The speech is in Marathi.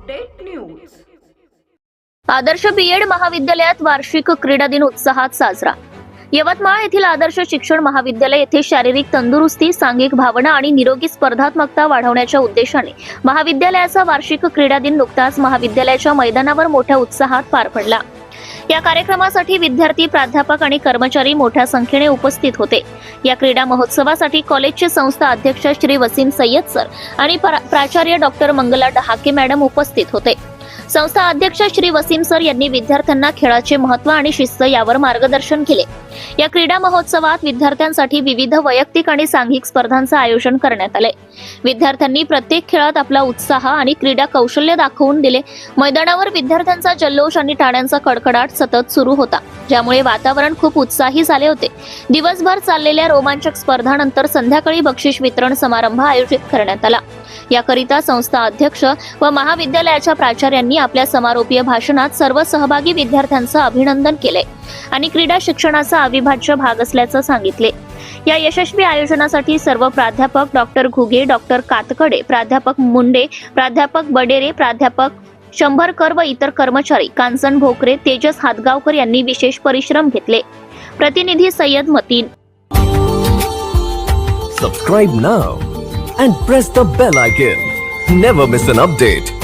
Update news. आदर्श बीएड महाविद्यालयात वार्षिक क्रीडा दिन उत्साहात साजरा। यवतमाळ येथील आदर्श शिक्षण महाविद्यालय येथे शारीरिक तंदुरुस्ती, सांघिक भावना आणि निरोगी स्पर्धात्मकता वाढवण्याच्या उद्देशाने महाविद्यालयाचा वार्षिक क्रीडा दिन नुकताच महाविद्यालयाच्या मैदानावर मोठ्या उत्साहात पार पडला। या कार्यक्रमासाठी विद्यार्थी, प्राध्यापक आणि कर्मचारी मोठ्या संख्येने उपस्थित होते। या क्रीडा महोत्सवासाठी कॉलेजचे संस्था अध्यक्ष श्री वसीम सय्यद सर आणि प्राचार्य डॉक्टर मंगला डहाके मॅडम उपस्थित होते। संस्था अध्यक्ष श्री वसीम सर यांनी विद्यार्थ्यांना खेळाचे महत्त्व आणि शिस्त यावर मार्गदर्शन केले। या क्रीडा महोत्सवात विद्यार्थ्यांसाठी विविध वैयक्तिक आणि सांघिक स्पर्धांचे आयोजन करण्यात आले। विद्यार्थ्यांनी प्रत्येक खेळात आपला उत्साह आणि क्रीडा कौशल्य दाखवून दिले। मैदानावर विद्यार्थ्यांचा जल्लोष आणि टाळ्यांचा कडकडाट सतत सुरू होता, ज्यामुळे वातावरण खूप उत्साही झाले होते। दिवसभर चाललेल्या रोमांचक स्पर्धांनंतर संध्याकाळी बक्षीस वितरण समारंभ आयोजित करण्यात आला। याकरिता संस्था अध्यक्ष व महाविद्यालयाच्या प्राचार्यांनी आपल्या समारोपीय भाषणात सर्व सहभागी विद्यार्थ्यांचे अभिनंदन केले आणि क्रीडा शिक्षणाचा अविभाज्य भाग असल्याचे सांगितले। या यशस्वी आयोजनासाठी सर्व प्राध्यापक, डॉक्टर घुगे, डॉक्टर कातकडे, प्राध्यापक मुंडे, प्राध्यापक बडेरे, प्राध्यापक शंभरकर व इतर कर्मचारी, कांचन भोकरे, तेजस हातगावकर यांनी विशेष परिश्रम घेतले। प्रतिनिधी Syed Mateen. Subscribe now and press the bell icon. Never miss an update.